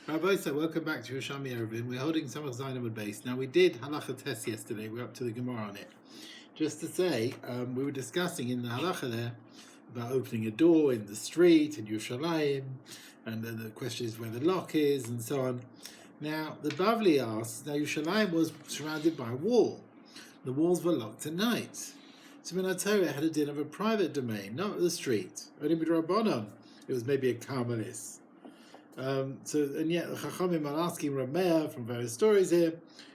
Rabbi, so welcome back to Yerushalmi Eruvin. We're holding Samach Zayin Amud Beis. Now we did halacha test yesterday. We're up to the Gemara on it. Just to say, we were discussing in the halacha there about opening a door in the street in Yerushalayim, and then the question is where the lock is and so on. Now the Bavli asks, now Yerushalayim was surrounded by a wall. The walls were locked at night. So Min HaTorah had a din of a private domain, not the street. Only b'drabanan, it was maybe a Carmelis. And yet the Chachamim are asking Rameah from various stories here.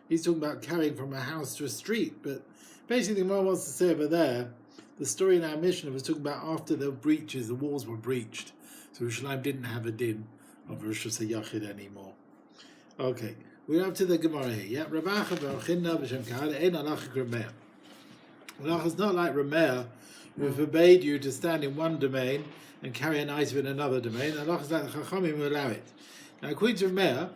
He's talking about carrying from a house to a street, but basically what wants to say over there, the story in our Mishnah was talking about after the breaches, the walls were breached. So Yerushalayim didn't have a din of Rosh Hashanah anymore. Okay, we're up to the Gemara here. Yeah, Ravacha v'Chinna b'Shem Kahal ein halacha Rameah. Halacha is not like Rameah, who forbade you to stand in one domain and carry an item in another domain. Allah is like the Chachamim will allow it. Now, according to Rameah,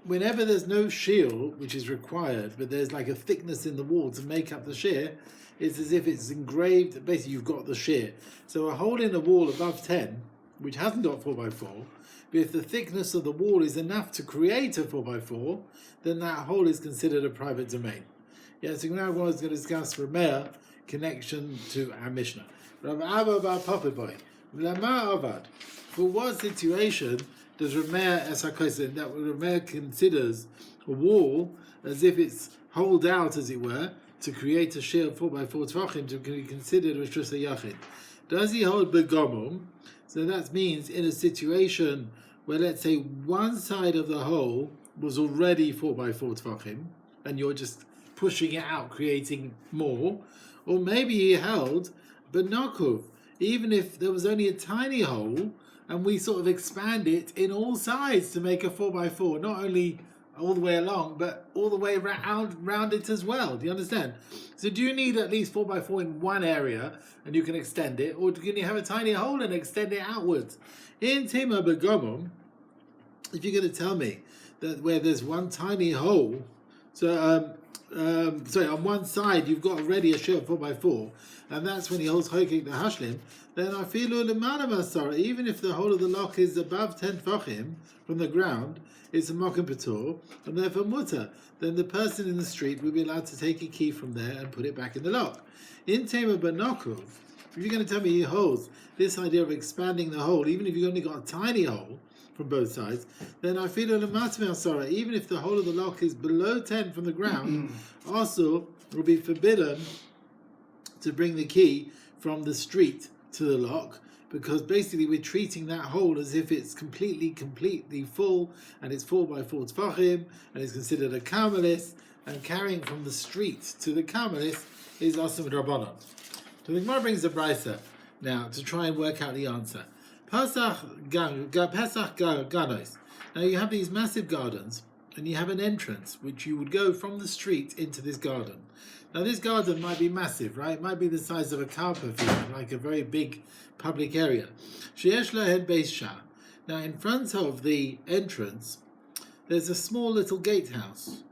whenever there's no shield, which is required, but there's like a thickness in the wall to make up the shear, it's as if it's engraved. Basically, you've got the shear. So a hole in a wall above 10, which hasn't got 4x4, but if the thickness of the wall is enough to create a 4x4, then that hole is considered a private domain. Yeah, so now we're going to discuss Rameah connection to our Mishnah. Rav Abba bar Papaboy, Lama Avad. For what situation does Rameah Esakosin, that Rameah considers a wall as if it's holed out, as it were, to create a shear of 4x4 tvachim to be considered Rosh Hashanah? Does he hold begomum? So that means in a situation where, let's say, one side of the hole was already 4x4 tvachim, and you're just pushing it out, creating more, or maybe he held Benakov, even if there was only a tiny hole, and we sort of expand it in all sides to make a 4x4, not only all the way along, but all the way round it as well. Do you understand? So do you need at least 4x4 in one area, and you can extend it, or can you have a tiny hole and extend it outwards? In Tima Begomum, if you're going to tell me that where there's one tiny hole, so on one side you've got already a shear of 4x4, and that's when he holds Hokik the Hashlim, then I feel even if the whole of the lock is above 10 Tfachim from the ground, it's a Mokim Patur, and therefore Mutter, then the person in the street will be allowed to take a key from there and put it back in the lock. In Tema Banokov, if you're going to tell me he holds this idea of expanding the hole, even if you've only got a tiny hole from both sides, then I feel even if the whole of the lock is below 10 from the ground, also will be forbidden to bring the key from the street to the lock, because basically we're treating that hole as if it's completely full, and it's 4x4 tfachim, and it's considered a Carmelis, and carrying from the street to the Carmelis is Asum Rabbanon. So the Gemara brings a brisa now to try and work out the answer. Pesach Ganos. Now you have these massive gardens, and you have an entrance which you would go from the street into this garden. Now this garden might be massive, right? It might be the size of a carpet field, like a very big public area. Sheyesh lahed beis shah. Now in front of the entrance, there's a small little gatehouse,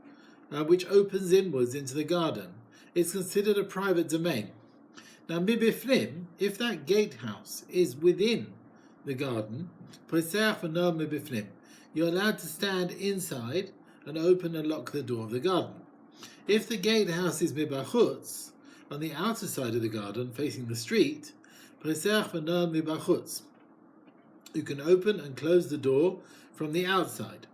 which opens inwards into the garden. It's considered a private domain. Now mibiflim, if that gatehouse is within the garden, you're allowed to stand inside and open and lock the door of the garden. If the gatehouse is mibachutz, on the outer side of the garden, facing the street, you can open and close the door from the outside.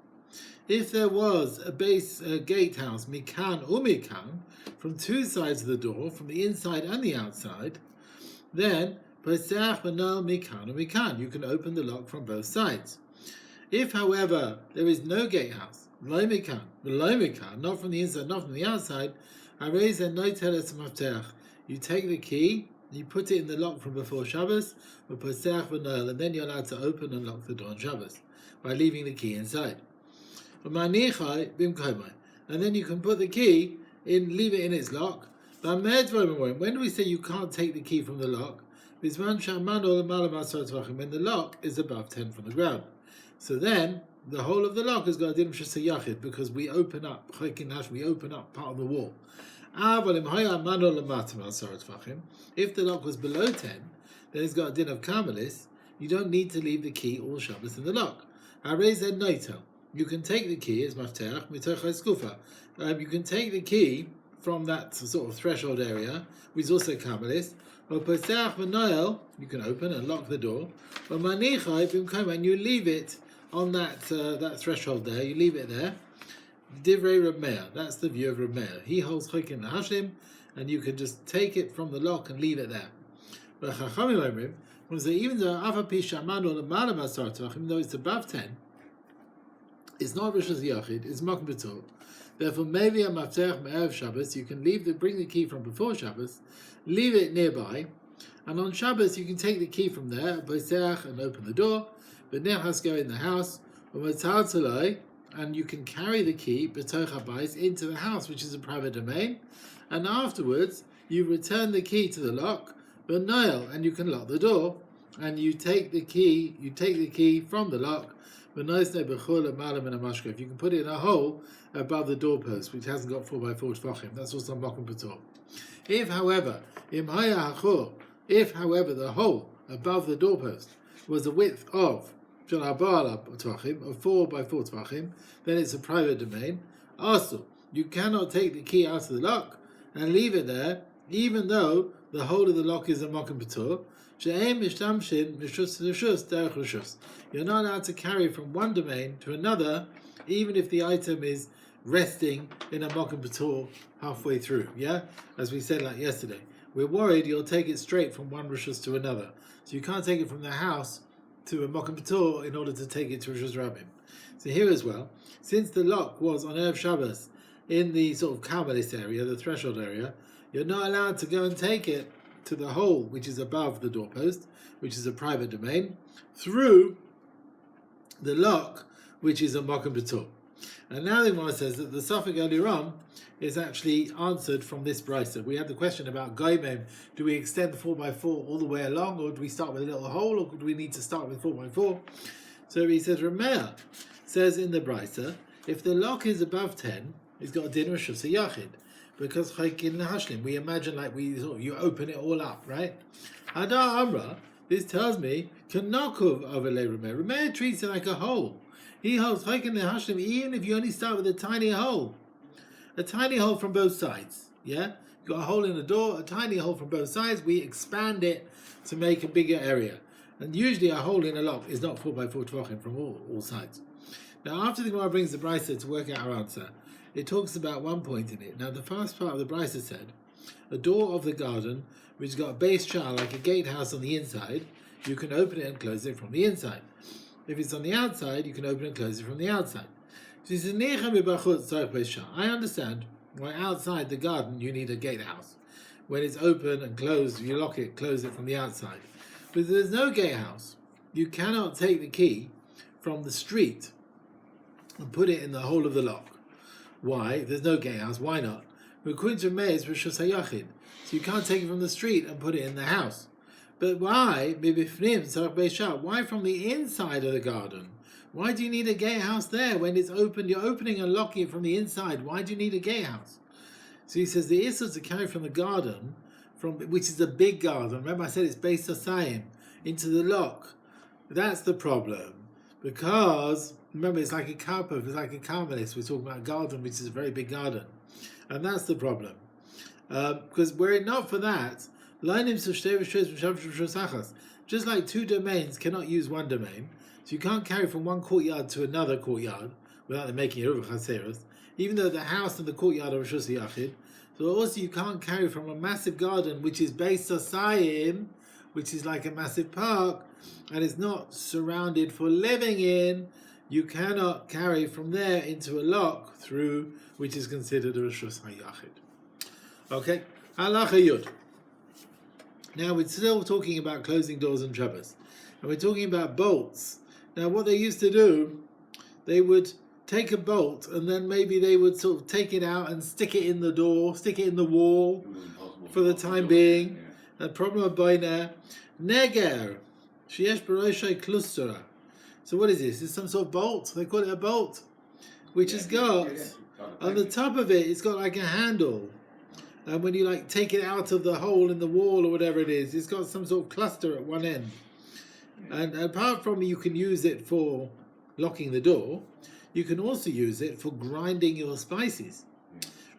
If there was a gatehouse, mikan or mikan, from two sides of the door, from the inside and the outside, then you can open the lock from both sides. If, however, there is no gatehouse, not from the inside, not from the outside, you take the key, you put it in the lock from before Shabbos, and then you're allowed to open and lock the door on Shabbos by leaving the key inside. And then you can put the key in, leave it in its lock. When do we say you can't take the key from the lock? When the lock is above 10 from the ground. So then the whole of the lock has got a din of shesayachid, because we open up part of the wall. If the lock was below 10, then it's got a din of Carmelis. You don't need to leave the key all Shabbos in the lock. You can take the key as mafteach mitoch skufa. You can take the key from that sort of threshold area, which is also Kabbalist. Or posach v'noel, you can open and lock the door. But manichai b'mkoma, and you leave it on that threshold there. You leave it there. Divrei Reb Meir. That's the view of Reb Meir. He holds chokin lahashlim, and you can just take it from the lock and leave it there. But Chachamim Omrim, even though Afapi Shamanu L'Mala Masar Tavach, even though it's above 10, it's not Rishos Yachid, it's Makom B'Tor. Therefore, maybe a Maftech Me'erev Shabbos, you can bring the key from before Shabbos, leave it nearby, and on Shabbos you can take the key from there, and open the door, but Nechas go in the house, and you can carry the key B'Toch HaBayis into the house, which is a private domain, and afterwards you return the key to the lock, and you can lock the door, and you take the key from the lock. If you can put it in a hole above the doorpost, which hasn't got 4x4 tefachim, that's also makom b'tor. If, however, the hole above the doorpost was the width of 4x4 tefachim, then it's a private domain. Also, you cannot take the key out of the lock and leave it there, even though the hole of the lock is a makom b'tor. You're not allowed to carry from one domain to another, even if the item is resting in a makom b'tor halfway through. Yeah, as we said like yesterday, we're worried you'll take it straight from one rishus to another, so you can't take it from the house to a makom b'tor in order to take it to Rishus Rabbim. So here as well, since the lock was on Erev Shabbos in the sort of Kabbalist area, the threshold area, you're not allowed to go and take it to the hole which is above the doorpost, which is a private domain, through the lock, which is a makom b'tor. And now the Gemara says that the suffix earlier on is actually answered from this brisa. We had the question about goymem: do we extend 4x4 all the way along, or do we start with a little hole, or do we need to start with 4x4? So he says, Rameh says in the brisa, if the lock is above 10, it's got a din of Rishus Yachid. Because we imagine like you open it all up, right? Hadar Amra, this tells me, Kanakov Avalei Rameh. Rameh treats it like a hole. He holds even if you only start with a tiny hole from both sides. Yeah? You've got a hole in the door, a tiny hole from both sides, we expand it to make a bigger area. And usually a hole in a lock is not 4x4 tvachim from all sides. Now after the Gemara brings the brisa to work out our answer, it talks about one point in it. Now, the first part of the brisa said, a door of the garden, which has got a base shah, like a gatehouse on the inside, you can open it and close it from the inside. If it's on the outside, you can open and close it from the outside. So he says, I understand why outside the garden you need a gatehouse. When it's open and closed, you lock it, close it from the outside. But if there's no gatehouse, you cannot take the key from the street and put it in the hole of the lock. Why? There's no gatehouse. Why not? So you can't take it from the street and put it in the house. But why? Why from the inside of the garden? Why do you need a gatehouse there when it's open? You're opening and locking it from the inside. Why do you need a gatehouse? So he says the issur to carry from the garden, which is a big garden. Remember I said it's based on into the lock. That's the problem. Because remember, it's like a karpov, it's like a karmelis. We're talking about a garden, which is a very big garden. And that's the problem. Because were it not for that, just like two domains cannot use one domain, so you can't carry from one courtyard to another courtyard without them making Eruv Chaseros, even though the house and the courtyard are Rishus Yachid. So also you can't carry from a massive garden, which is Beis Sasayim, which is like a massive park, and it's not surrounded for living in, you cannot carry from there into a lock through, which is considered a Rishus HaYachid. Okay, Halacha Yud. Now we're still talking about closing doors on Shabbos, and we're talking about bolts. Now what they used to do, they would take a bolt, and then maybe they would sort of take it out and stick it in the door, stick it in the wall for the time being. The problem of Boiner, Neger, Sheyesh Baroshay Klustra. So what is this? It's some sort of bolt. They call it a bolt, which has got, on the top of it, it's got like a handle. And when you like take it out of the hole in the wall or whatever it is, it's got some sort of cluster at one end. And apart from you can use it for locking the door, you can also use it for grinding your spices.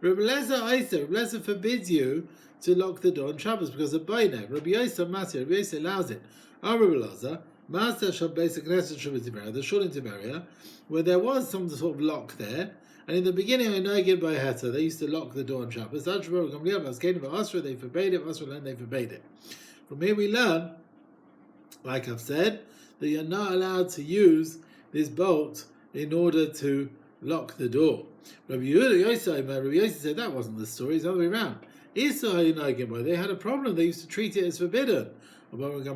Rabbi Lezer forbids you to lock the door on Shabbos because of Baina. Rabbi Yosef Masir, Rabbi Yosef allows it. Rabbi Lezer, Master shall basic Knesset Shabbos Tiberia, the shul in Tiberia, where there was some sort of lock there, and in the beginning, I know again by Heta, they used to lock the door on Shabbos. They forbade it, they forbade it. From here we learn, like I've said, that you're not allowed to use this bolt in order to lock the door. Rabbi Yosef said that wasn't the story, it's the other way around. They had a problem, they used to treat it as forbidden. And the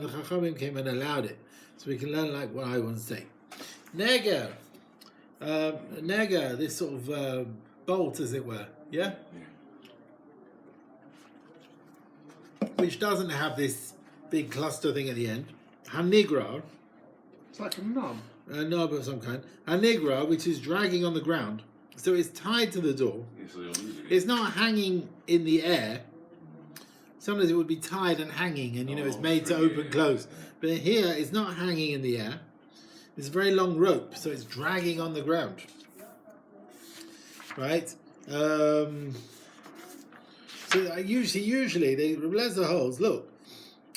Chachamim came and allowed it. So we can learn like what I want to say. Nega, this sort of bolt, as it were, yeah? Which doesn't have this big cluster thing at the end. Hanigra. It's like a knob. A knob of some kind. Hanigra, which is dragging on the ground. So it's tied to the door. It's not hanging in the air. Sometimes it would be tied and hanging, and it's made to open, close. But here, it's not hanging in the air. It's a very long rope, so it's dragging on the ground. Right? So usually, Rabbi Lezer holds, look,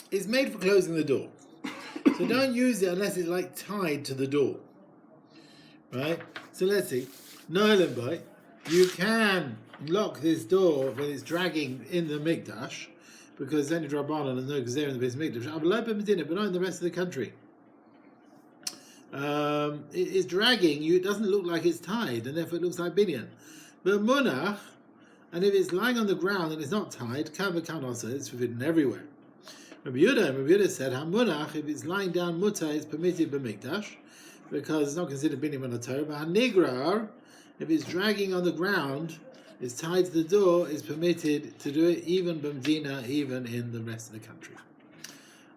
it's made for closing the door. So don't use it unless it's like tied to the door. Right? So let's see. Nolan, you can lock this door when it's dragging in the Mikdash, because then Rabbanan and no Gezer in the base Mikdash. But not in the rest of the country. It's dragging you. It doesn't look like it's tied, and therefore it looks like binyan. But munach, and if it's lying on the ground and it's not tied, also it's forbidden everywhere. Rabbi Yehuda said, "Hamunach, if it's lying down muta, it's permitted b'mikdash, because it's not considered binyan on the Torah. But hanigrar, if it's dragging on the ground, it's tied to the door, it's permitted to do it even b'mdina, even in the rest of the country."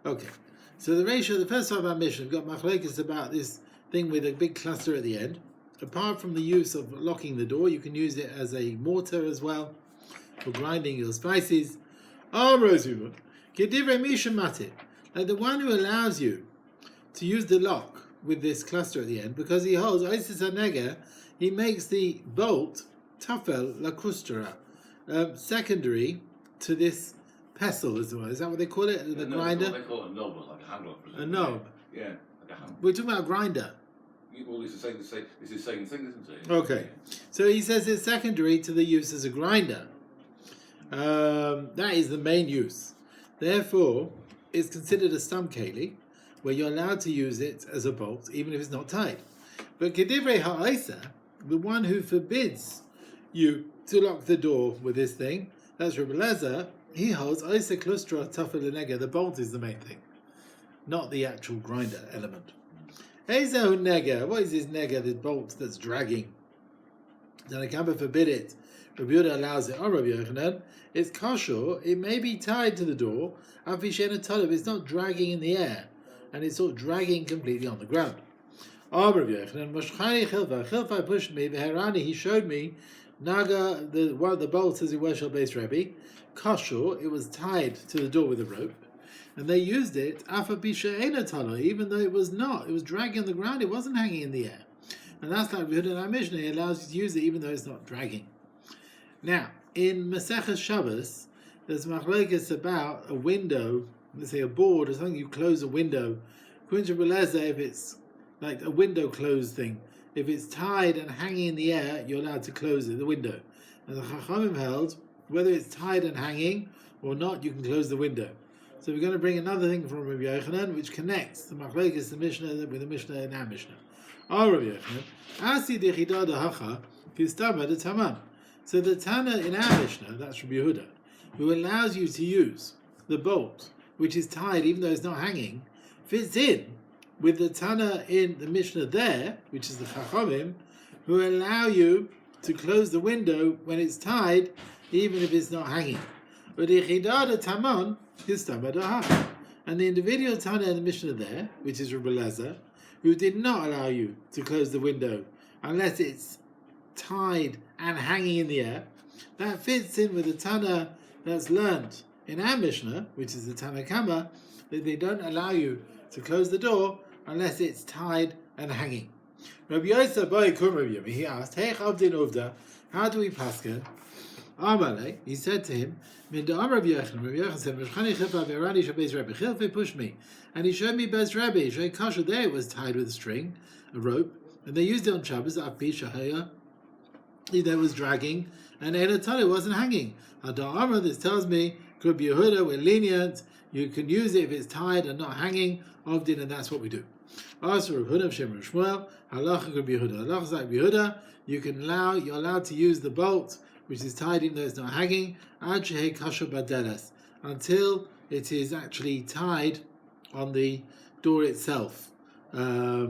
Okay, so the first half of our mission, we've got machlokes about this thing with a big cluster at the end. Apart from the use of locking the door, you can use it as a mortar as well for grinding your spices. Like the one who allows you to use the lock with this cluster at the end, because he holds Isis Anega, he makes the bolt tafel lakustra, secondary to this pestle as well. Is that what they call it? The grinder? They call it a knob, like a handle. A knob? Yeah, like a handle. We're talking about a grinder. Well, it's the same thing, isn't it? Okay. So he says it's secondary to the use as a grinder. That is the main use. Therefore, it's considered a stam keli, where you're allowed to use it as a bolt, even if it's not tied. But kedivrei ha'isa, the one who forbids you to lock the door with this thing, that's Rabbi Lezer. He holds isa klustra tafel nega. The bolt is the main thing, not the actual grinder element. Ezehu nega. What is this nega? This bolt that's dragging. Then I can't forbid it. Rabbi Yehuda allows it. Oh, Rabbi Yochanan, it's kosher. It may be tied to the door. It's not dragging in the air, and it's sort of dragging completely on the ground. Oh, Rabbi Yochanan, Moshchani Chilfa pushed me. The Herani, he showed me naga, one of the bolts as it were shall base Rebbe. Kosher. It was tied to the door with a rope. And they used it, even though it was not. It was dragging on the ground, it wasn't hanging in the air. And that's like Yehuda in our Mishnah, he allows you to use it even though it's not dragging. Now, in Masechet Shabbos, there's machlokes about a window, let's say a board or something, you close a window. According to Rabbi Lezer, if it's like a window closed thing, if it's tied and hanging in the air, you're allowed to close it, the window. And the Chachamim held, whether it's tied and hanging or not, you can close the window. So we're going to bring another thing from Rabbi Yochanan, which connects the machlokes, the Mishnah, with the Mishnah in our Mishnah. Oh, Rabbi Yochanan, Asi dechida dahacha kistama de taman. So the Tana in our Mishnah, that's Rabbi Yehuda, who allows you to use the bolt, which is tied even though it's not hanging, fits in with the Tana in the Mishnah there, which is the Chachamim, who allow you to close the window when it's tied, even if it's not hanging. But dechida de taman. And the individual Tana in the Mishnah there, which is Rabbi Lezer, who did not allow you to close the window unless it's tied and hanging in the air, that fits in with the Tana that's learned in our Mishnah, which is the Tana Kama, that they don't allow you to close the door unless it's tied and hanging. Rabbi Yosef Bai Kum Rabbi Yami, he asked, Hey Chavdin Uvda, how do we paskin? Amale, he said to him, Min da'am Rabbi Yechon said, Meshchani Chipa ve'erani shabeis Rabbi Chilfi push me. And he showed me Bez Rabbi, Shei Kasha there it was tied with a string, a rope, and they used it on Shabbos, Api Shahaya, that was dragging, and Elatani wasn't hanging. Hadar this tells me, Kub Yehuda, we're lenient, you can use it if it's tied and not hanging, Ovdin, and that's what we do. Also, Rav Huda, Shem Shmuel, Halacha Kub Yehuda. Halacha like Yehuda, you're allowed to use the bolt, which is tied even though it's not hanging, Ad Shehei Kasha Badeles, until it is actually tied on the door itself. Not the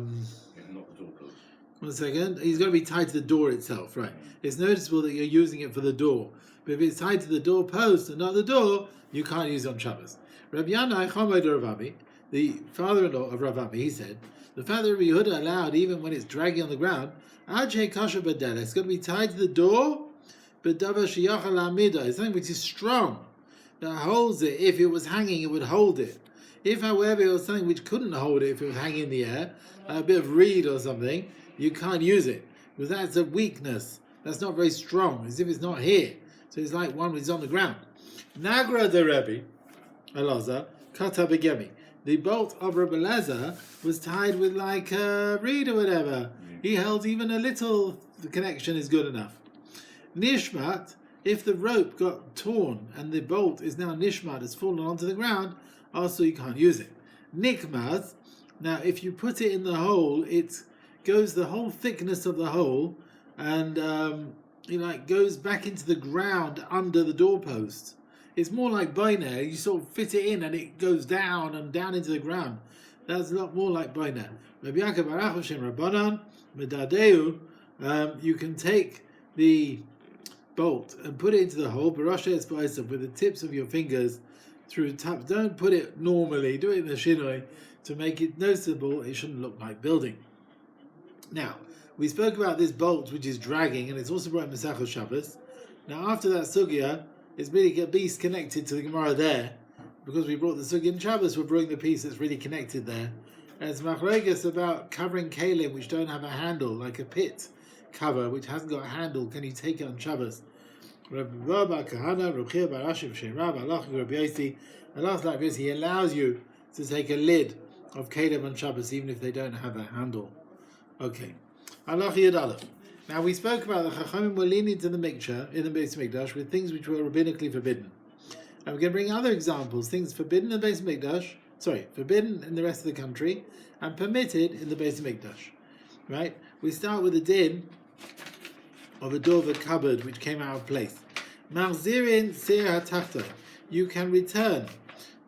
door post. 1 second. He's got to be tied to the door itself, right? It's noticeable that you're using it for the door. But if it's tied to the door post and not the door, you can't use it on Shabbos. Rabbi Yanai Chomod Rav Ami, the father-in-law of Rav Ami, he said, the fact that Rabbi Yehuda allowed, even when it's dragging on the ground, Ajay Kasha Badel, it's got to be tied to the door, but Dava Shiyachal Amida, it's something which is strong, that holds it. If it was hanging, it would hold it. If, however, it was something which couldn't hold it, if it was hanging in the air, a bit of reed or something, you can't use it, because that's a weakness. That's not very strong, as if it's not here. So it's like one which is on the ground. Nagra de Rebbe, Elazar, Kata Begemi. The bolt of Rebbe Elazar was tied with like a reed or whatever. He held even a little, the connection is good enough. Nishmat, if the rope got torn and the bolt is now nishmat, it's fallen onto the ground, also you can't use it. Nikmaz, now if you put it in the hole, it goes the whole thickness of the hole and it goes back into the ground under the doorpost. It's more like Bainer. You sort of fit it in and it goes down and down into the ground. That's a lot more like Bainer. Rabbi Yaakov Barach Hashem Rabbanan Medadeu. You can take the bolt and put it into the hole, Barasha Esbaisa, with the tips of your fingers through the top. Don't put it normally. Do it in the shinoi to make it noticeable. It shouldn't look like building. Now, we spoke about this bolt which is dragging, and it's also brought in Masechet Shabbos. Now, after that sugya, it's really a piece connected to the Gemara there, because we brought the sugya in Shabbos, we're bringing the piece that's really connected there. And it's machlokes about covering kalim which don't have a handle, like a pit cover which hasn't got a handle. Can you take it on Shabbos? He allows you to take a lid of kalim on Shabbos even if they don't have a handle. Okay. Now we spoke about the Chachamim were lenient to the mixture in the Beis Mikdash with things which were rabbinically forbidden. And we're going to bring other examples, things forbidden in the Beis Mikdash, forbidden in the rest of the country, and permitted in the Beis Mikdash. Right? We start with the din of a door of a cupboard which came out of place. Marzirin Sir HaTachta. You can return,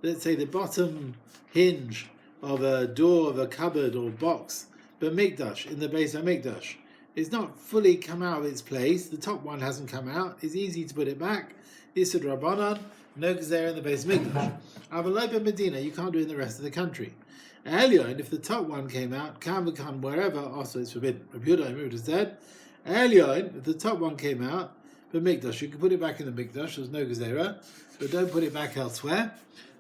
let's say, the bottom hinge of a door of a cupboard or box, but Mikdash, in the Beis HaMikdash. It's not fully come out of its place. The top one hasn't come out. It's easy to put it back. Isad Rabbanan, no Gezerah in the Beis Mikdash. Avalopa Medina, you can't do it in the rest of the country. Elyon, if the top one came out, can become wherever, also it's forbidden. Rabbi Yehuda said, Elyon, if the top one came out, but Mikdash, you can put it back in the Mikdash, there's no Gezerah, but don't put it back elsewhere.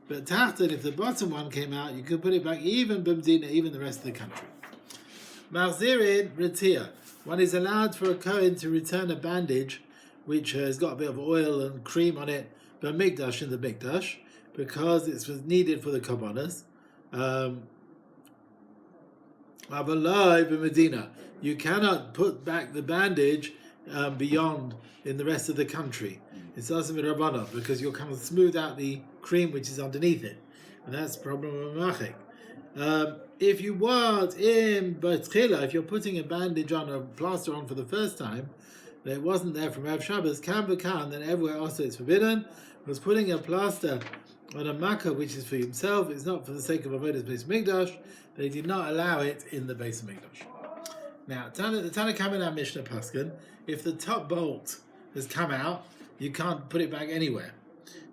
But Tahtan, if the bottom one came out, you can put it back even B'Medina, even the rest of the country. Marzirin Retia. One is allowed for a Kohen to return a bandage which has got a bit of oil and cream on it, but Mikdash in the Mikdash, because it was needed for the Kabbalas. Avalai b'Medina. You cannot put back the bandage beyond in the rest of the country. It's also Rabbanah, because you'll come and smooth out the cream which is underneath it. And that's the problem of Machik. If you want in B'tchila, if you're putting a bandage on, a plaster on for the first time, that it wasn't there from Erev Shabbos, then everywhere also it's forbidden. Was putting a plaster on a makkah which is for himself, it's not for the sake of avodas Beis Mikdash. They did not allow it in the Beis Mikdash. Now, the Tana Kama in our Mishnah Paskin, if the top bolt has come out, you can't put it back anywhere.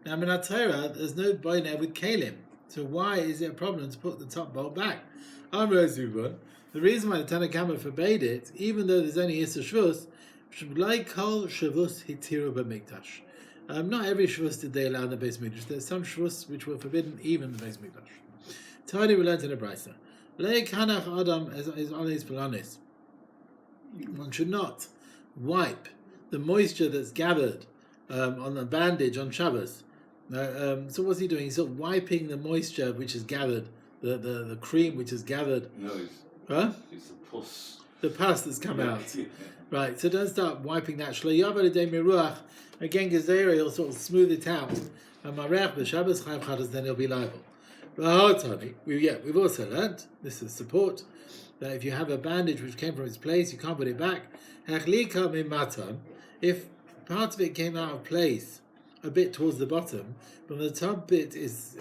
Now, in our Torah, there's no boiner with kalim. So why is it a problem to put the top bolt back? The reason why the Tana Kama forbade it, even though there's only Issa Shvus, like Kol Shavus Hitiru B'Mikdash. Not every Shvus did they allow in the Beis Mikdash. There's some Shvus which were forbidden even in the Beis Mikdash. Tiny we learned in a Brisa. One should not wipe the moisture that's gathered on the bandage on Shabbos. So what's he doing? He's sort of wiping the moisture which is gathered, the cream which is gathered. No, it's the pus. The pus that's come out. Right, so don't start wiping that. Again, Gezerah, he'll sort of smooth it out. And Marech b'Shabbos Chayav Chadas, then he'll be liable. We've also learnt, this is support, that if you have a bandage which came from its place, you can't put it back. If part of it came out of place a bit towards the bottom, but the top bit is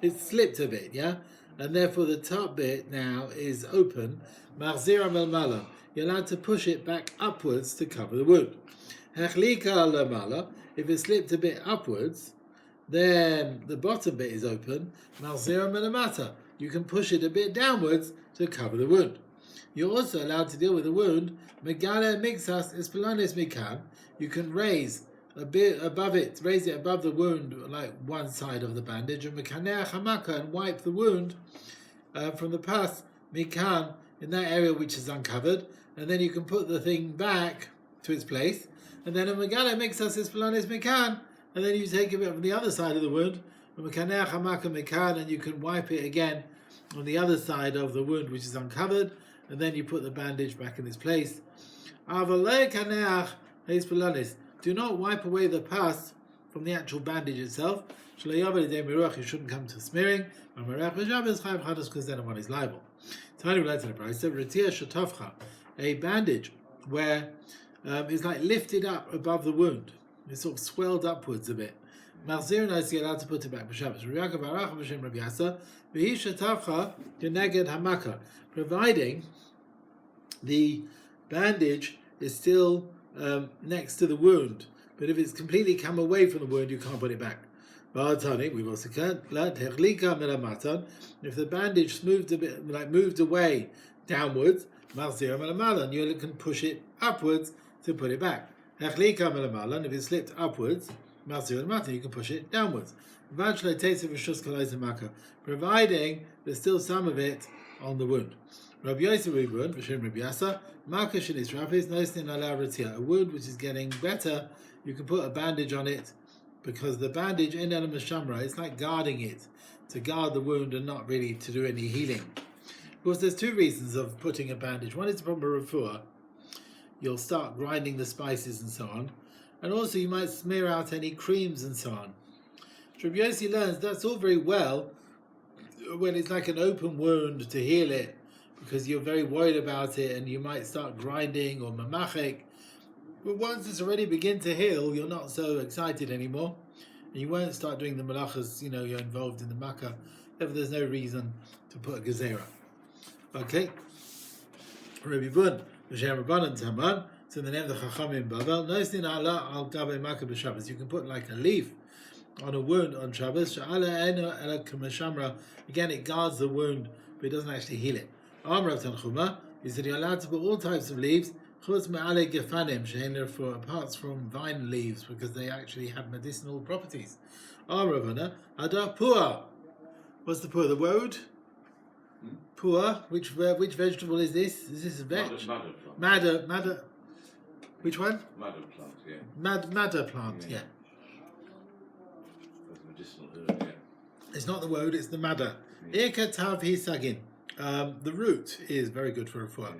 it slipped a bit, yeah? And therefore the top bit now is open. You're allowed to push it back upwards to cover the wound. If it slipped a bit upwards, then the bottom bit is open. You can push it a bit downwards to cover the wound. You're also allowed to deal with the wound. You can raise a bit above it, raise it above the wound, like one side of the bandage, and wipe the wound from the pus, mikan, in that area which is uncovered, and then you can put the thing back to its place, and then a megala mixas is falanis mikan, and then you take a bit from the other side of the wound, and you can wipe it again on the other side of the wound which is uncovered, and then you put the bandage back in its place. Do not wipe away the pus from the actual bandage itself. You shouldn't come to smearing, because then one is liable. A bandage where it's like lifted up above the wound. It's sort of swelled upwards a bit. You're allowed to put it back. Providing the bandage is still next to the wound, but if it's completely come away from the wound, you can't put it back. We've also learned if the bandage moved a bit, like moved away downwards, and you can push it upwards to put it back. And if it slipped upwards, you can push it downwards. Providing there's still some of it on the wound. Rabbi Yosef Ribun, B'Shem Rabbi Yasa, Markash in Israfis, Nosin ala Ratia. A wound which is getting better, you can put a bandage on it, because the bandage in Elam Shamra is like guarding it, to guard the wound and not really to do any healing. Of course, there's two reasons of putting a bandage. One is from a refuah. You'll start grinding the spices and so on. And also you might smear out any creams and so on. Rabbi Yossi learns that's all very well when it's like an open wound to heal it, because you're very worried about it and you might start grinding or mamachek. But once it's already begin to heal, you're not so excited anymore. And you won't start doing the malachas, you're involved in the makkah. Therefore, there's no reason to put a gezerah. Okay? Rabbi Bun, B'Shem Rabbanan Taman, so in the name of the Chachamim Bavel, Nosin ala al gabe makkah b'Shabbos. You can put like a leaf on a wound on Shabbos. Sha'ala eno ela k'mashamra. Again, it guards the wound, but it doesn't actually heal it. Rav Tanchuma, he said you're allowed to put all types of leaves, chutz me'ale gefanim, she'en for apart from vine leaves, because they actually have medicinal properties. Ravana, ada pua. What's the pua? The woad? Pua. Which vegetable is this? Is this a veg? Madder. Which one? Madder plant, yeah. Madder plant, yeah. That's a medicinal herb, yeah. It's not the woad, it's the madder. Eka tav hisagin. The root is very good for a refuah.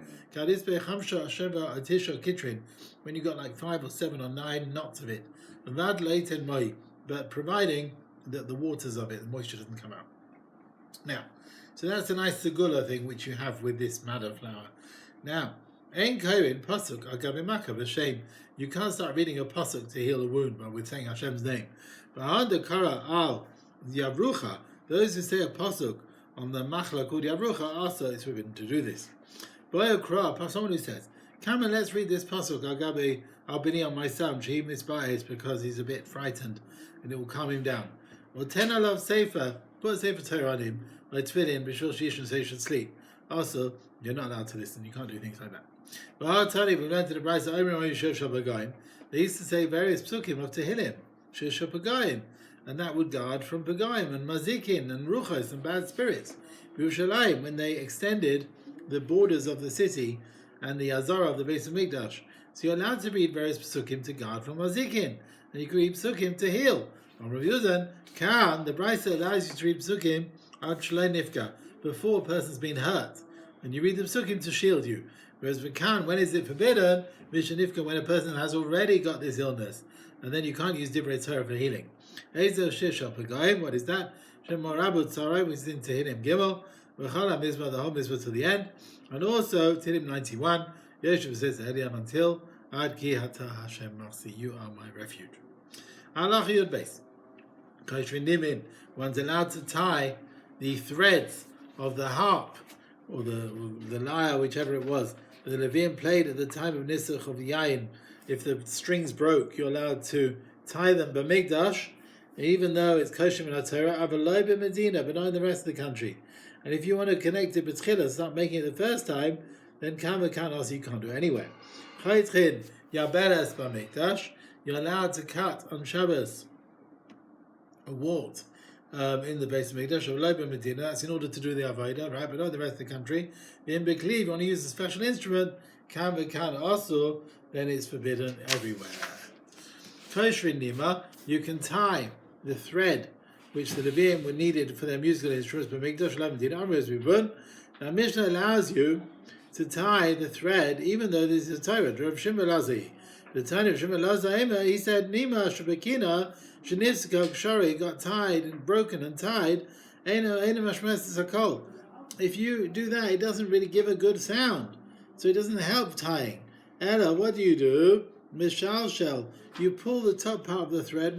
When you got like 5 or 7 or 9 knots of it, but providing that the waters of it, the moisture doesn't come out. Now, so that's a nice segula thing which you have with this madder flower. Now, ein kohen pasuk agabimaka b'shem. You can't start reading a pasuk to heal a wound by with saying Hashem's name. But kara al yavrucha, those who say a pasuk on the machla called Yavrucha, also it's forbidden to do this. Someone who says, come and let's read this pasuk, Agabe Albini on my son, Shehi Misba'es, because he's a bit frightened, and it will calm him down. Or ten I love Sefer, put a Sefer Torah on him, or Tfilin, Bishul Shish and say he should sleep. Also, you're not allowed to listen, you can't do things like that. But I'll tell you, we learned to the Brisa, they used to say various psukim of Tehillim, Shish Shapagayim, and that would guard from Pagayim and Mazikin and Ruchos and bad spirits. Yerushalmi, when they extended the borders of the city and the Azara of the Beis Hamikdash, so you're allowed to read various psukim to guard from Mazikin, and you can read psukim to heal. On Rav Yuzan, Khan, the Brisa allows you to read psukim ad shlei nifka, before a person's been hurt, and you read the psukim to shield you. Whereas with Khan, when is it forbidden? Mishanifka, when a person has already got this illness, and then you can't use Divrei Torah for healing. Ezo Shishal Pagayim, what is that? Shem Morabut Sarai, which is in Tehillim Gimel, V'chala Mizvah, the whole Mizvah to the end, and also Tehillim 91, Yeshuv says Eliam until Ad Ki Hata Hashem Marsi, you are my refuge. Halach Yud Beis. Koshvin Nimin, one's allowed to tie the threads of the harp, or the lyre, whichever it was, that the Levium played at the time of Nisach of Yain. If the strings broke, you're allowed to tie them b'mikdash, even though it's kosher in HaTorah, avaloi b'Medina, but not in the rest of the country. And if you want to connect it b'tchila, start making it the first time, then kama kanos, you can't do it anywhere. Chaytchin yaberes b'mikdash, you're allowed to cut on Shabbos a wart in the Beis Hamikdash of Loba Medina. That's in order to do the Avodah, right? But not the rest of the country. In Bekli, you want to use a special instrument, also, then it's forbidden everywhere. Koshrin Nima, you can tie the thread which the Levium were needed for their musical instruments. B'mikdash Loba Medina. Now Mishnah allows you to tie the thread, even though this is a Torah. Rav Shimon Lazai. The Tanya of Shimon Lazai, he said, Nima Shabakina. Shenivska Kshari got tied and broken and tied. If you do that, it doesn't really give a good sound, so it doesn't help tying. Ella, what do? Mishal shell. You pull the top part of the thread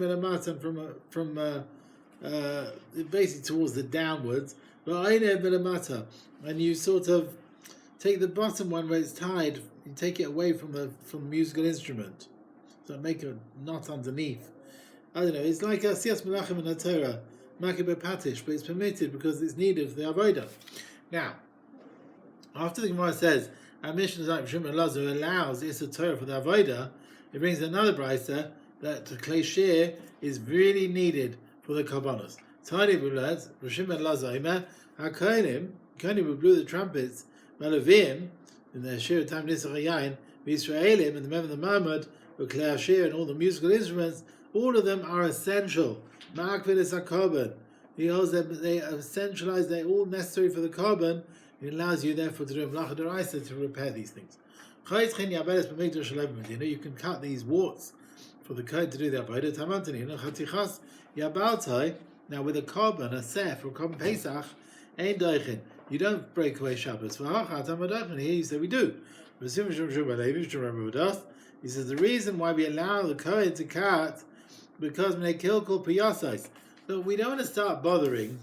from basically towards the downwards, and you sort of take the bottom one where it's tied. You take it away from the musical instrument, so make a knot underneath. I don't know, it's like a Siyas Melachim in the Torah, Makibeh Patish, but it's permitted because it's needed for the Avodah. Now, after the Gemara says, our Mishnah is like Shimon Lazar allows Issa Torah for the Avodah, it brings another brisa that the Klei Shir is really needed for the Karbanos. Tani Bulat, Shimon Lazar, HaKohenim, who blew the trumpets, Malavim, in the Shir Tam Nisach Yain, V'Yisraelim, and the men of the Mamad, Klei Shir, and all the musical instruments, all of them are essential. Ma'akvid is a carbon. He holds that they are essentialized, they're all necessary for the carbon. It allows you, therefore, to do Melacha D'Oraisa to repair these things. You can cut these warts for the code to do the Avodah. Now, with a carbon, a sef, or a carbon Pesach, you don't break away Shabbos. Here you say we do. He says the reason why we allow the Kohen to cut, because when they kill called piyasais. Look, we don't want to start bothering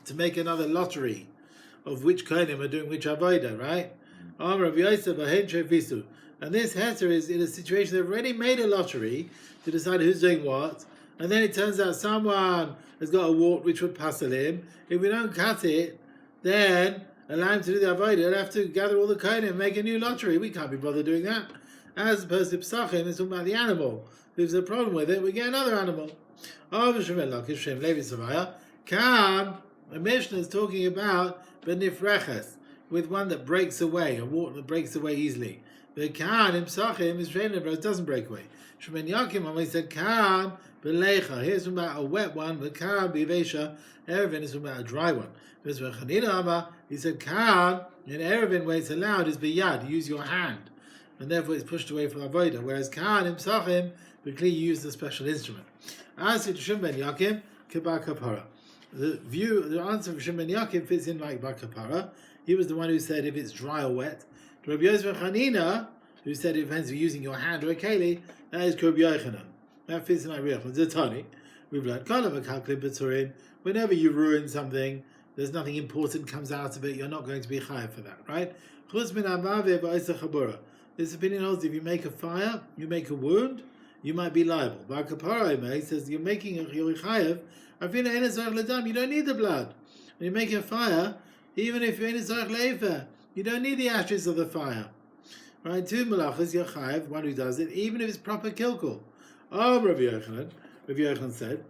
to make another lottery of which Kohanim are doing which avodah, right? And this heter is in a situation they've already made a lottery to decide who's doing what, and then it turns out someone has got a wart which would pass him. If we don't cut it, then allow him to do the avodah. They'll have to gather all the Kohanim and make a new lottery. We can't be bothered doing that. As opposed to Psachim, it's talking about the animal. If there's a problem with it, we get another animal. A Mishnah is talking about benifreches, with one that breaks away, a water that breaks away easily. The Khan in Psachim is training, but it doesn't break away. Shemen Yakim always said Khan belecha. Here's about a wet one, but Khan bivesha. Eruvin is about a dry one. He said Khan in Eruvin where it's allowed is biyad. Use your hand, and therefore it's pushed away from avodah. Whereas Khan in Psachim, quickly use the special instrument. As to Shimon ben Yakim, kibar kapara. The answer of Shimon ben Yakim fits in like bar kapara. He was the one who said if it's dry or wet. Rabbi Yosef Chanina, who said it depends if you're using your hand or a keli, that is Rabbi Yochanan. That fits in like Riach. Zetani, we've learned whenever you ruin something, there's nothing important comes out of it, you're not going to be chayav for that, right? This opinion holds if you make a fire, you make a wound, you might be liable. Bar Kapara says you're making a chayav. You don't need the blood. When you're making a fire, even if you're in a zarech leifer, you don't need the ashes of the fire. Right? Two malachas, you're chayav, one who does it, even if it's proper kilkul. Oh, Rabbi Yochanan, Rav Yochanan said,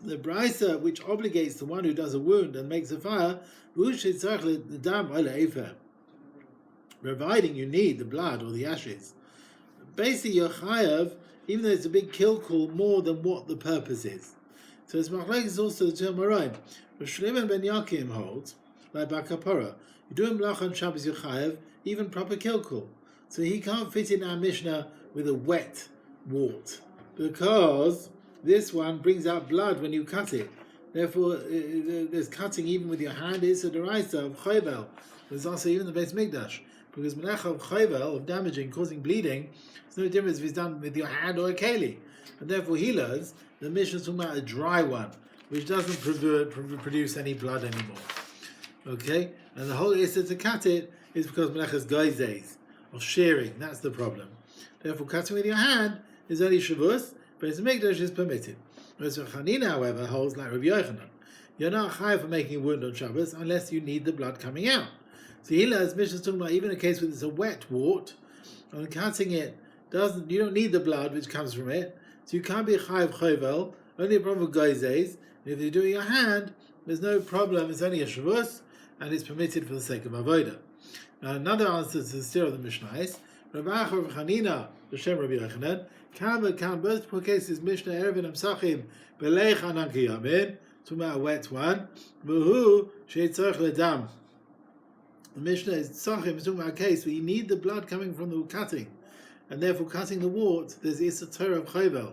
the brisa which obligates the one who does a wound and makes a fire, providing you need the blood or the ashes. Basically, you're chayav, even though it's a big kilkul, more than what the purpose is. So it's machlekes also the term Moraim. Shlomo ben Yakim holds, like Bakapora, you do melacha on Shabbos you're chayav, even proper kilkul. So he can't fit in our Mishnah with a wet wart, because this one brings out blood when you cut it. Therefore, there's cutting even with your hand is a deraisa of chayvel. There's also even the Beis Mikdash, because melacha of chayvel, of damaging, causing bleeding, there's no difference if it's done with your hand or a keli. And therefore he learns the Mishnah is talking about a dry one, which doesn't produce any blood anymore. Okay? And the whole issa to cut it is because melechas goizes, or shearing, that's the problem. Therefore cutting with your hand is only Shavuos, but Beis Mikdash is permitted. Whereas Chanina, however, holds like Rav Yochanan. You're not chayav for making a wound on Shabbos unless you need the blood coming out. So he learns Mishnah is talking about even a case where it's a wet wart, and cutting it you don't need the blood which comes from it, so you can't be chayav chovel, only a problem with goizes. And if you do it with your hand, there's no problem, it's only a Shavuos, and it's permitted for the sake of avodah. Now another answer to the steer of the Mishnah is, Rav Acha Rav Chanina, L'Shem Rabbi Yochanan, can both cases Mishnah Eruvin Amsachim Beleich Anan Kiyamin, talking about a wet one, V'hu Sheitzorch Ledam. The Mishnah is Tzachim, is talking about a case where you need the blood coming from the cutting, and therefore cutting the wart, there's Issa Torah of Chayvel.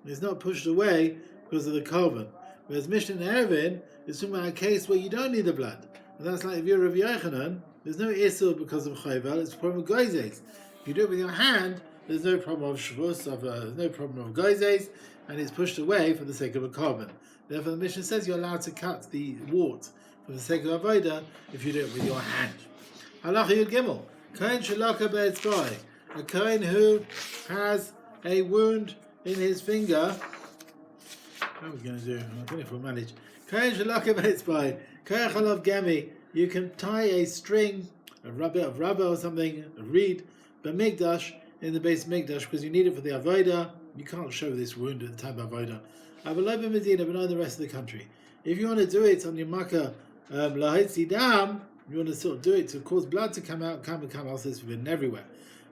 It's not pushed away because of the korban. Whereas Mishnah Eruvin is talking about a case where you don't need the blood. And that's like if you're Rav Yochanan, there's no Issa because of Chayvel, it's a problem of Goizes. If you do it with your hand, there's no problem of Shavuos, there's no problem of Goizes, and it's pushed away for the sake of a korban. Therefore the Mishnah says you're allowed to cut the wart for the sake of avodah if you do it with your hand. Halacha Yud Gimel. Kohen shelaka be'etzbai. A Kohen who has a wound in his finger. How are we going to do? I don't know if we'll manage. Kohen shelaka be'etzbai. Kohen chalav gemi. You can tie a string, a bit of rubber or something, a reed, b'mikdash, in the Beis Mikdash, because you need it for the avodah. You can't show this wound at the time of avodah. Avaloi b'Medina, but not in the rest of the country. If you want to do it on your makkah lahitzi dam, you want to sort of do it to cause blood to come out, come also it's forbidden everywhere.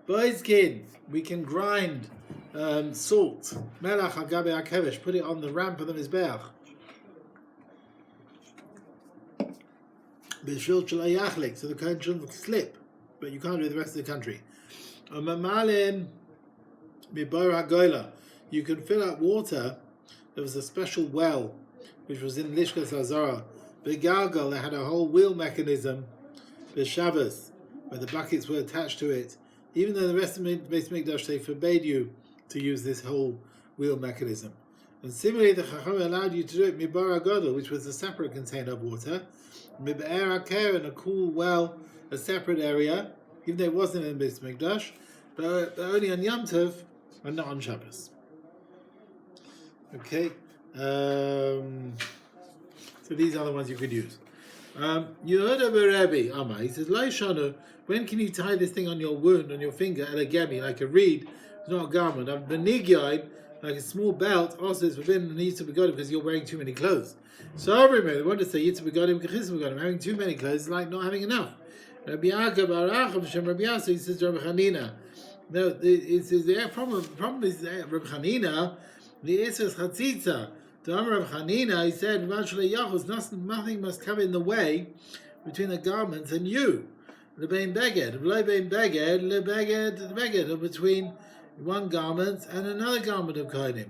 Boizkin, we can grind salt, melach hagabe hakevesh, put it on the ramp of the mizbeach. B'shvil shalayachlik, so the kohen shouldn't slip, but you can't do the rest of the country. Mamalin miboir hagoyla, you can fill up water. There was a special well which was in Lishkas Hazara. Begalgal, they had a whole wheel mechanism, the Shabbos, where the buckets were attached to it. Even though the rest of the Beis Mikdash, they forbade you to use this whole wheel mechanism. And similarly, the Chacham allowed you to do it mibar hagodol, which was a separate container of water, mibe'er haker, in a cool well, a separate area, even though it wasn't in Beis Mikdash, but only on Yom Tov and not on Shabbos. Okay. So these are the ones you could use. Yehuda Berebi Amar, he says, Lo shanu, when can you tie this thing on your wound, on your finger, elegemi, like a reed? It's not a garment. Benigyaid, like a small belt, also is forbidden and needs to be got because you're wearing too many clothes. So everybody want to say Yitzhak Begadim Kechis Begadim, having too many clothes is like not having enough. Rabbi Yaakov Aracham Shem Rabbi Yasa, he says to Rabbi Chanina. No, it says the problem is Rabbi Chanina, the Isra is Chatzitza. To Amar Rav Chanina, he said, nothing must come in the way between the garments and you. Lebein beged, lebein beged, lebeged, or between one garment and another garment of kohanim.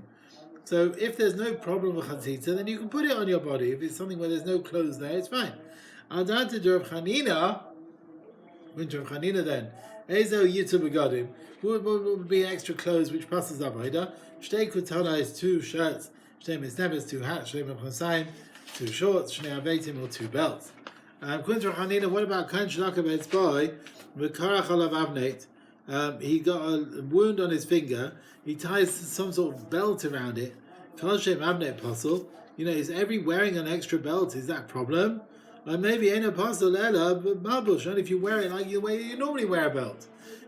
So if there's no problem with chatzitza, then you can put it on your body. If it's something where there's no clothes there, it's fine. Adante to Rav Chanina, went to Rav Chanina then, Ezo Yitzhak Begadim, what would be extra clothes which passes avodah? Shtei kutana is 2 shirts, Shtei misnebes 2 hats, Shtei mechasayim 2 shorts, Shnei avetim or 2 belts. According to Rav Chanina, what about Kohen Shlaka Be'etzbai, V'karach alav avneit? He got a wound on his finger, he ties some sort of belt around it. Kol Shem avneit apostle, is every wearing an extra belt, is that a problem? Or maybe ain't apostle ela, but mabush, and if you wear it like the way you normally wear a belt.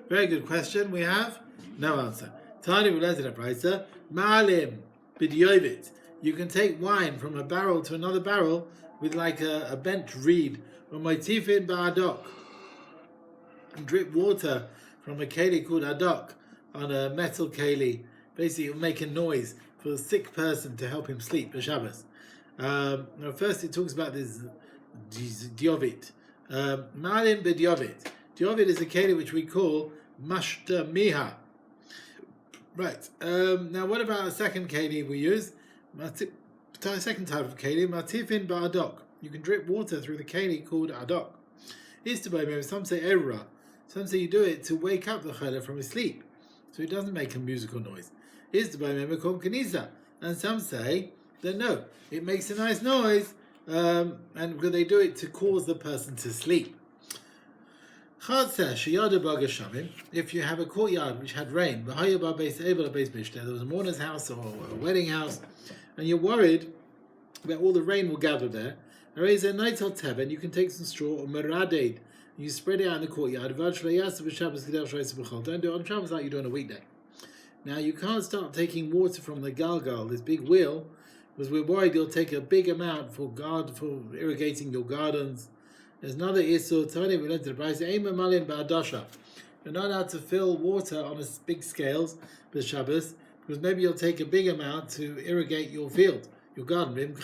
Very good question. We have no answer. Tani Ulezin Abraisa, Ma'alim, B'diovit. You can take wine from a barrel to another barrel with like a bent reed, or moitifin ba'adok, and drip water from a keli called adok on a metal keli. Basically, it will make a noise for a sick person to help him sleep. The Shabbos. Now, first, it talks about this diovit. Malin b'diovit. Diovit is a keli which we call mashta miha. Right. Now, what about a second keli we use? Second type of keli, matifin ba'adok. You can drip water through the keli called adok. Some say erura. Some say you do it to wake up the challah from his sleep, so it doesn't make a musical noise. Called kanisa. And some say that no, it makes a nice noise, and because they do it to cause the person to sleep. If you have a courtyard which had rain, there was a mourner's house or a wedding house, and you're worried that all the rain will gather there, and you can take some straw or meraded, and you spread it out in the courtyard. Don't do it on Shabbos like you do on a weekday. Now you can't start taking water from the galgal, this big wheel, because we're worried you'll take a big amount for irrigating your gardens. There's another issue. Tony, we learned to the price. You're not allowed to fill water on a big scales for Shabbos, because maybe you'll take a big amount to irrigate your field, your garden. If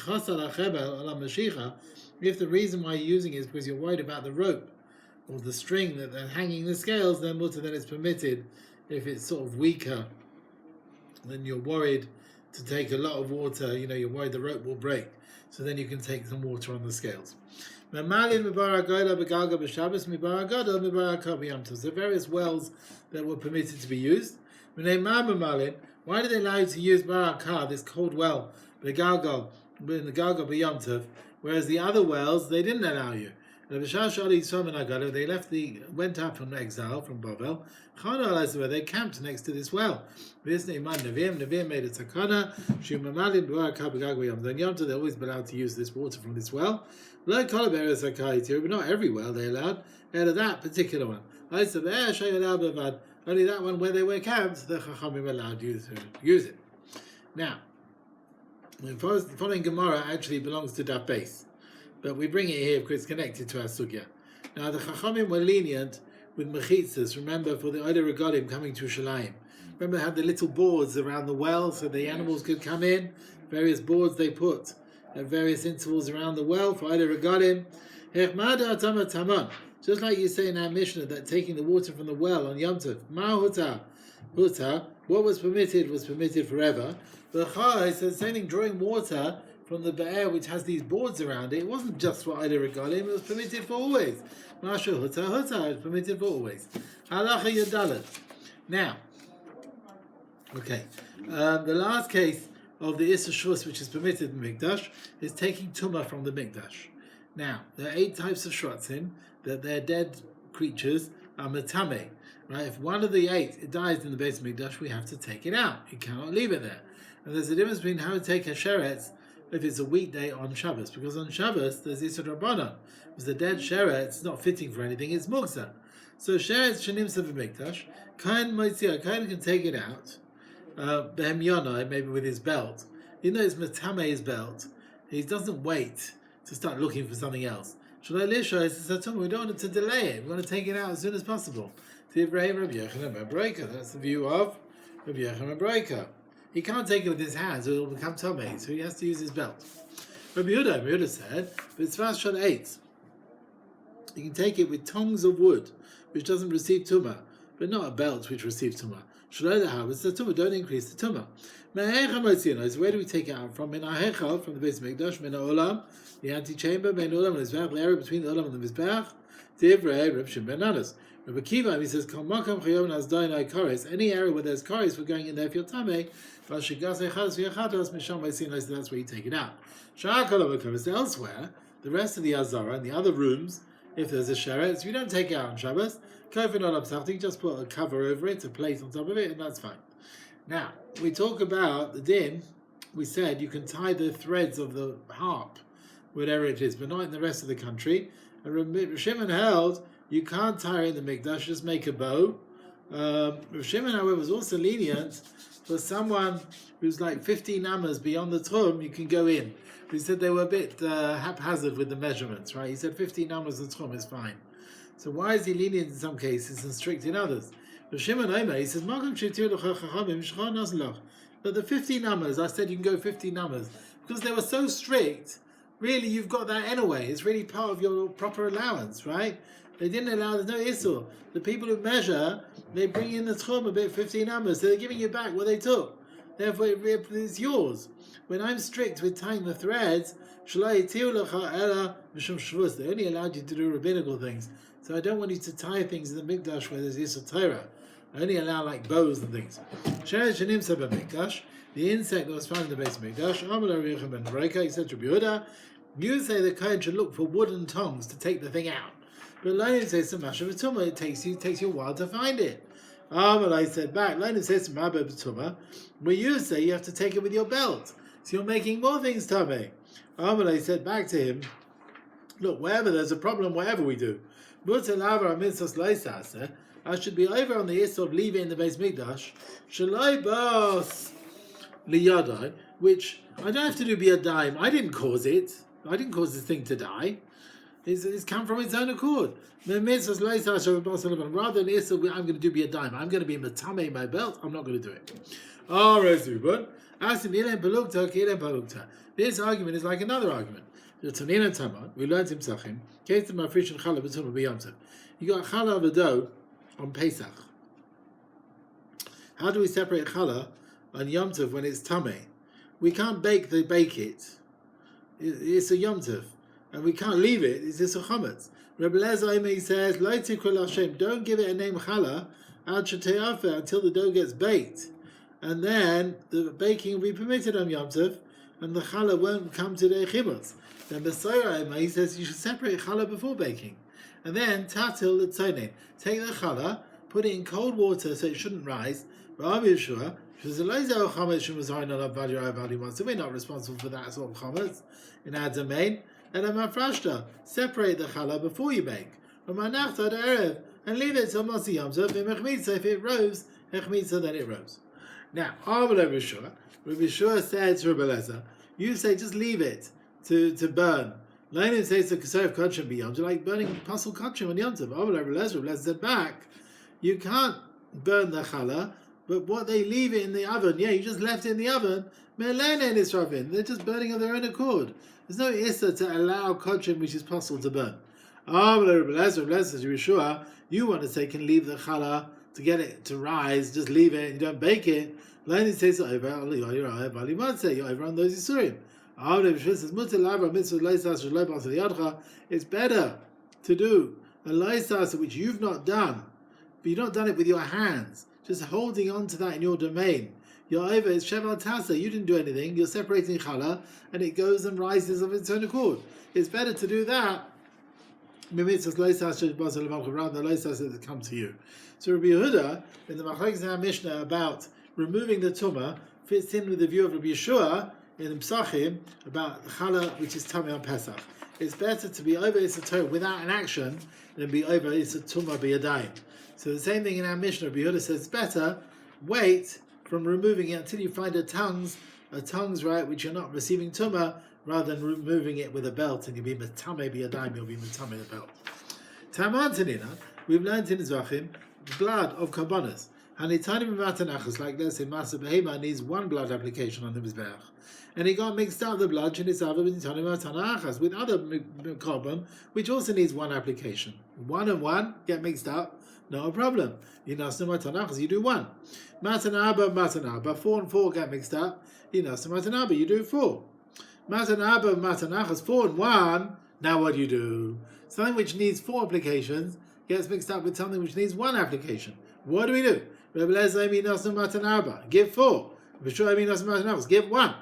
the reason why you're using it is because you're worried about the rope or the string that they're hanging the scales, then it's permitted. If it's sort of weaker, then you're worried to take a lot of water. You're worried the rope will break, so then you can take some water on the scales. So various wells that were permitted to be used. Why did they allow you to use barakah, this cold well, in the galgal b'yom, whereas the other wells they didn't allow you? They went up from exile from Bavel. They camped next to this well. Nevi'im made a takana. They're always allowed to use this water from this well. But not every well they allowed. Out of that particular one. Only that one where they were camped, the Chachamim allowed you to use it. Now, the following Gemara actually belongs to Daf Beis, but we bring it here because it's connected to our sugya. Now, the Chachamim were lenient with mechitzas. Remember, for the Oida Regalim coming to Yerushalayim. Remember, they had the little boards around the well so the animals could come in. Various boards they put at various intervals around the well for Oida Regalim. Just like you say in our Mishnah that taking the water from the well on Yom Tov, what was permitted forever. But Chai says the same thing, drawing water from the Be'er which has these boards around it. It wasn't just for Eile Regalim, it was permitted for always. Mashu Huta, it was permitted for always. Halacha Yadalet. Now, okay, the last case of the Issa Shvus which is permitted in Mikdash is taking Tumah from the Mikdash. Now, there are 8 types of shrotzin that they're dead creatures are metame. Right? If one of the 8 it dies in the base of Mikdash, we have to take it out. You cannot leave it there. And there's a difference between how to take a sheretz if it's a weekday on Shabbos, because on Shabbos there's Isur Rabbanan. Because the dead sheretz not fitting for anything, it's muksa. So sheretz shenimsa v'mikdash, Cohen can take it out. Behem Yonai, maybe with his belt. Even though it's metame his belt, he doesn't wait to start looking for something else. We don't want to delay it. We want to take it out as soon as possible. That's the view of Rabbi Yochanan Breika. He can't take it with his hands, or it will become tummy, so he has to use his belt. Rabbi Yehuda said, but it's fast shot 8. You can take it with tongs of wood, which doesn't receive tumah, but not a belt which receives tumah. It's the tumah, don't increase the tumah. Where do we take it out from? From the base of Mikdash, the antechamber, the area between the olam and the mizbeach. Rabbi Kiva, he says, any area where there's kares for going in there if you're tameh, that's where you take it out. Elsewhere, the rest of the azara and the other rooms, if there's a sheretz, you don't take it out on Shabbos. You just put a cover over it, a plate on top of it, and that's fine. Now, we talk about the din. We said you can tie the threads of the harp, whatever it is, but not in the rest of the country. And Shimon held you can't tie it in the Mikdash, just make a bow, Rav Shimon, however, was also lenient for someone who's like 15 amas beyond the tchum. You can go in. He said they were a bit haphazard with the measurements, right? He said 15 amas the tchum is fine. So why is he lenient in some cases and strict in others? Rav Shimon Omer, he says, but the 15 amas, I said you can go 15 amas because they were so strict. Really, you've got that anyway. It's really part of your proper allowance, right? They didn't allow, there's no issur. The people who measure, they bring in the tchum a bit, 15 amas, so they're giving you back what they took. Therefore, it's yours. When I'm strict with tying the threads, they only allowed you to do rabbinical things. So I don't want you to tie things in the mikdash where there's Yisur Torah. I only allow like bows and things. The insect that was found in the base of Mikdash, he said to Yehuda, you say the Kohen should look for wooden tongs to take the thing out. But Lonim says it takes you a while to find it. I said back, Lonim says where you say you have to take it with your belt. So you're making more things, Tameh. I said back to him, look, wherever there's a problem, whatever we do, I should be over on the issur of leaving in the base Mikdash, Shalai Bas Liyadai, which I don't have to do be a dime. I didn't cause it. I didn't cause this thing to die. It's come from its own accord. Rather than issur, I'm going to do be a dime. I'm going to be matame my belt. I'm not going to do it. This argument is like another argument. We learned in Psachim. You got challah of a dough on Pesach. How do we separate challah on Yom Tov when it's tameh? We can't bake it. It's a Yom Tov. And we can't leave it. It's a chametz. Rebbe Lezer says, don't give it a name challah until the dough gets baked. And then the baking will be permitted on Yom Tov, and the challah won't come to the chibutz. Then Besorah, he says you should separate challah before baking. And then tatil l'tzonein. Take the challah, put it in cold water so it shouldn't rise. So we're not responsible for that sort of chametz in our domain. And a mafrashta, separate the challah before you bake. And leave it till Masi Yom Tov. If it rose, then it rose. Now, Rabbi Shua said to Rabbi Lezer, you say just leave it to burn. Lenin says to Kesev Kodshim beyond, like burning Pasul Kodshim on Yom Tov. Rabbi Lezer said back, you can't burn the challah, but what they leave it in the oven, you just left it in the oven, they're just burning of their own accord. There's no issa to allow Kodshim which is Pasul to burn. Rabbi Lezer says, Yeshua, you want to say can leave the challah to get it to rise, just leave it and you don't bake it. Lenin says you're over on those Yisurim. It's better to do a loisas which you've not done, but you've not done it with your hands, just holding on to that in your domain. You're over, it's Sheval Tasa, you didn't do anything, you're separating challah, and it goes and rises of its own accord. It's better to do that rather than the loisas that come to you. So Rabbi Yehuda, in the Machlokes Mishnah about removing the tumah, fits in with the view of Rabbi Yeshua in Psachim about challah which is tamei on Pesach. It's better to be over Yisur Torah without an action than be over Yisur Tumah b'yadayim. So the same thing in our Mishnah, Rabbi Yehuda says it's better wait from removing it until you find a tongues right which you're not receiving tumah, rather than removing it with a belt and you'll be metamei b'yadayim, you'll be metamei the belt. Tamantanina, we've learned in Zvachim blood of karbonos. And it's tiny matanachas, like let's say Masa Behema needs one blood application on the Mizbeach. And he got mixed up the blood with other carbon, which also needs one application. One and one get mixed up, no problem. You do one. Matanaba, 4 and 4 get mixed up. You do 4. Matanachas, 4 and 1. Now what do you do? Something which needs 4 applications gets mixed up with something which needs 1 application. What do we do? Give 4. Give 1.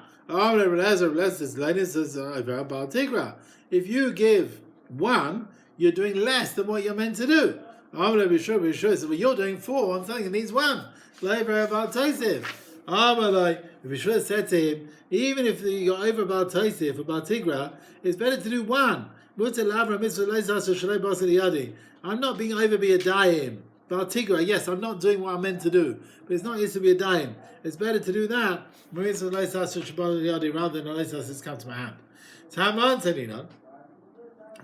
If you give 1, you're doing less than what you're meant to do. Rabbi Shua you're doing 4 on something that needs 1. Rabbi Shua said to him, even if you're over Baal Tosef or Baal Tigra, it's better to do 1. I'm not being over b'yadayim. But Tigra, yes, I'm not doing what I'm meant to do, but it's not used to be a dying. It's better to do that rather than a leisas that's come to my hand. So Haman said,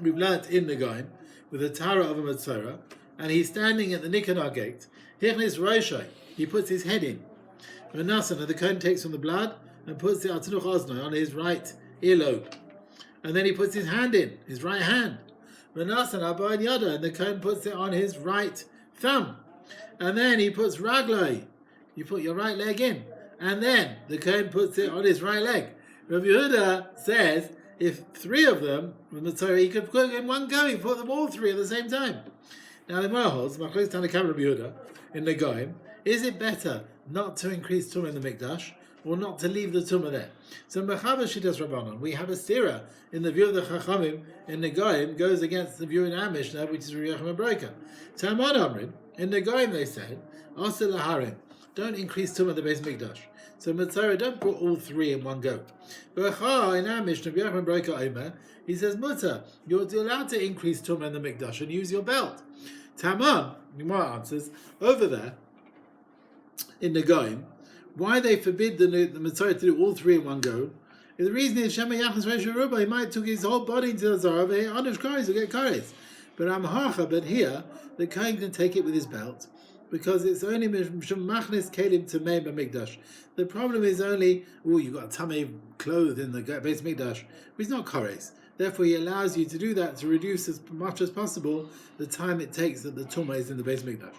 we've learnt in the Goyim with the Tara of a Matzora, and he's standing at the Nicanor gate. Hichnis Roshai, he puts his head in. V'nasan, the Cohen takes from the blood and puts it Atanuch Oznoi on his right earlobe. And then he puts his hand in, his right hand. V'nasan Abayad Yada, and the Cohen puts it on his right thumb. And then he puts Raglai, you put your right leg in. And then the Cohen puts it on his right leg. Rav Yehuda says, if three of them, he could put in one go, he put them all three at the same time. Now the Gemara holds, Machlokas Tanakam Rav Yehuda, in the Goyim, is it better not to increase Tumah in the Mikdash, or not to leave the Tumah there? So Mechava Shitas Rabbanon, we have a stira in the view of the Chachamim in the Goyim goes against the view in our Mishnah, which is Yerushalmi Masechet Eruvin Daf. In the Goyim they said, Asel Laharim, don't increase Tumah in the base Mikdash. So Matzora, don't put all three in one go. But in our Mishnah, he says, Mutter, you're allowed to increase Tumah in the Mikdash and use your belt. Taman, Gemara answers, over there, in the Goyim, why they forbid the Matzora to do all three in one go, the reason is Shema Yachas Reish Ruba, he might took his whole body into the Zara, but Anish Kares will get Kares. But here, the Kohen can take it with his belt, because it's only Machnes Kelim to Mei Mikdash. The problem is only, you've got Tamei clothes in the base Mikdash, but it's not Kares. Therefore, he allows you to do that to reduce as much as possible the time it takes that the Tumah is in the base Mikdash.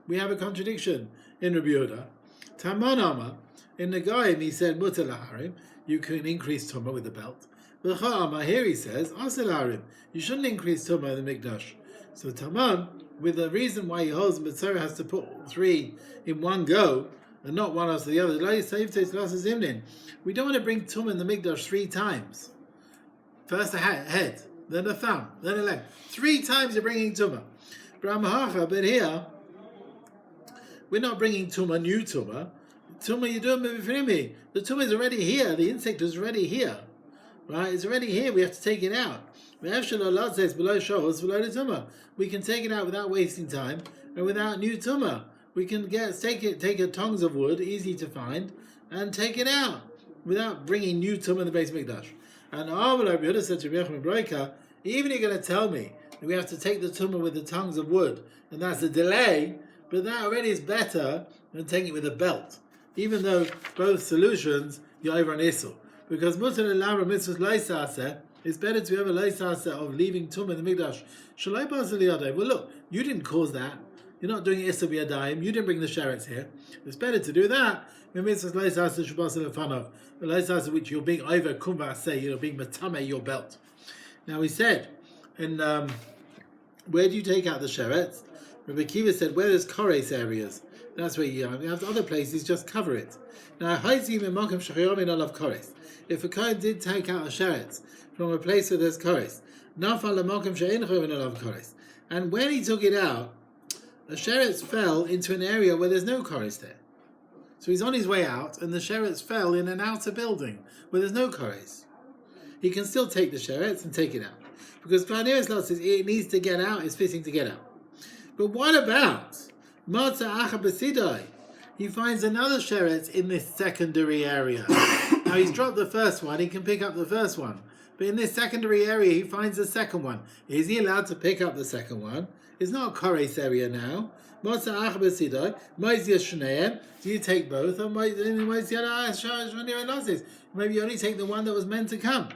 We have a contradiction in Rabbi Yehuda. Taman Amar, in the Goyim, he said, Mutter Laharim, you can increase Tumah with the belt. Here he says, Asel Laharim, you shouldn't increase Tumah in the Mikdash. So Taman, with the reason why he holds Matzora has to put three in one go, and not one after the other, we don't want to bring Tumah in the Mikdash three times. First a head, then a thumb, then a leg. 3 times you're bringing Tumah. But here, we're not bringing Tumah, new Tumah. Tumah, you're doing Mevifrimi. The Tumah is already here. The insect is already here. Right? It's already here. We have to take it out. We can take it out without wasting time and without new Tumah. We can take a tongs of wood, easy to find, and take it out without bringing new Tumah in the base Mikdash. And Rabbi Yehuda said to Yerushalmi Masechet, even if you're going to tell me that we have to take the Tumah with the tongs of wood, and that's a delay, but that already is better than taking it with a belt. Even though both solutions, you're over on Issur. Because Mutar L'Lamra Mitzvahs Leisaseh, it's better to have a Leisaseh of leaving Tumah in the Mikdash. Shalai Basel Yadai. Well, look, you didn't cause that. You're not doing Issur B'Yadayim. You didn't bring the sherets here. It's better to do that. Mitzvahs Leisaseh Shabasel Lefanov. The Leisaseh which you're being over Kumba say, you're being Matame your belt. Now he said, and where do you take out the sherets? Rabbi Kiva said, where there's Kores areas, that's where you have other places, just cover it. Now, if a Kohen did take out a sheret from a place where there's Kores, and when he took it out, the sherets fell into an area where there's no Kores there. So he's on his way out, and the sherets fell in an outer building where there's no Kores. He can still take the sherets and take it out. Because Klaneris Lot says it needs to get out, it's fitting to get out. But what about Matzah Acha B'Sidai? He finds another sheret in this secondary area. Now he's dropped the first one, he can pick up the first one. But in this secondary area, he finds the second one. Is he allowed to pick up the second one? It's not a Kores area now. Matzah Acha B'Sidai, Moizia Shneim. Do you take both? Or maybe you only take the one that was meant to come.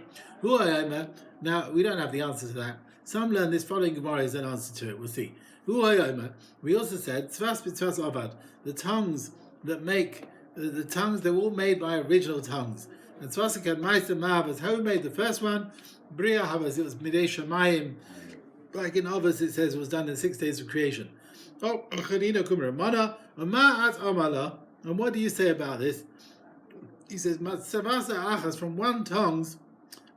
Now, we don't have the answer to that. Some learn this following Gemara is an answer to it. We'll see. We also said the tongues that make the tongues, they're all made by original tongues. And Tzvasakat Meister Mahavas, who made the first one? Bria Havas, it was Midei Shamayim. Like in Avos it says it was done in 6 days of creation. Oh, and what do you say about this? He says, Achas, from one tongues,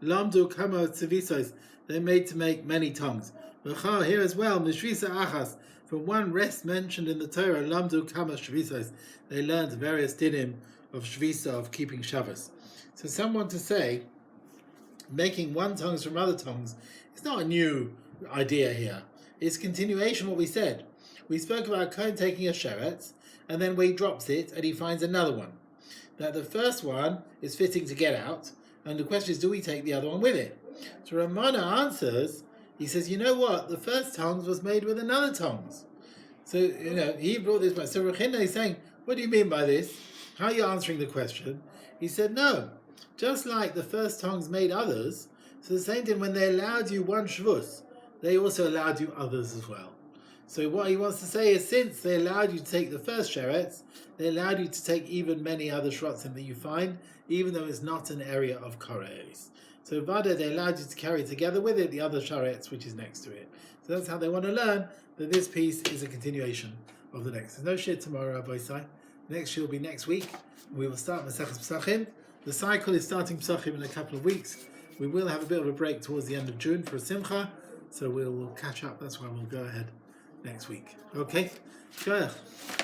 Lamdu Kama Tzivisos, they're made to make many tongues. Here as well, Mishvisa Achas, from one rest mentioned in the Torah, Lamdu Kama Shvisos, they learned various dinim of Shvisa, of keeping Shabbos. So someone to say, making one tongues from other tongues, it's not a new idea here. is continuation what we said. We spoke about Cohen taking a sheretz, and then where he drops it, and he finds another one. That the first one is fitting to get out, and the question is, do we take the other one with it? So Ramana answers, he says, you know what? The first tongs was made with another tongs. So, he brought this back. So Rechina is saying, what do you mean by this? How are you answering the question? He said, no. Just like the first tongs made others, so the same thing, when they allowed you one shvus, they also allowed you others as well. So what he wants to say is, since they allowed you to take the first sheretz, they allowed you to take even many other shrotzim that you find, even though it's not an area of koreis. So Vada, they allowed you to carry together with it the other sheretz which is next to it. So that's how they want to learn that this piece is a continuation of the next. There's no shir tomorrow, Rabbi Isai. Next shir will be next week. We will start Masechet Pesachim. The cycle is starting Pesachim in a couple of weeks. We will have a bit of a break towards the end of June for a simcha, so we'll catch up. That's why we'll go ahead next week. Okay? Go ahead.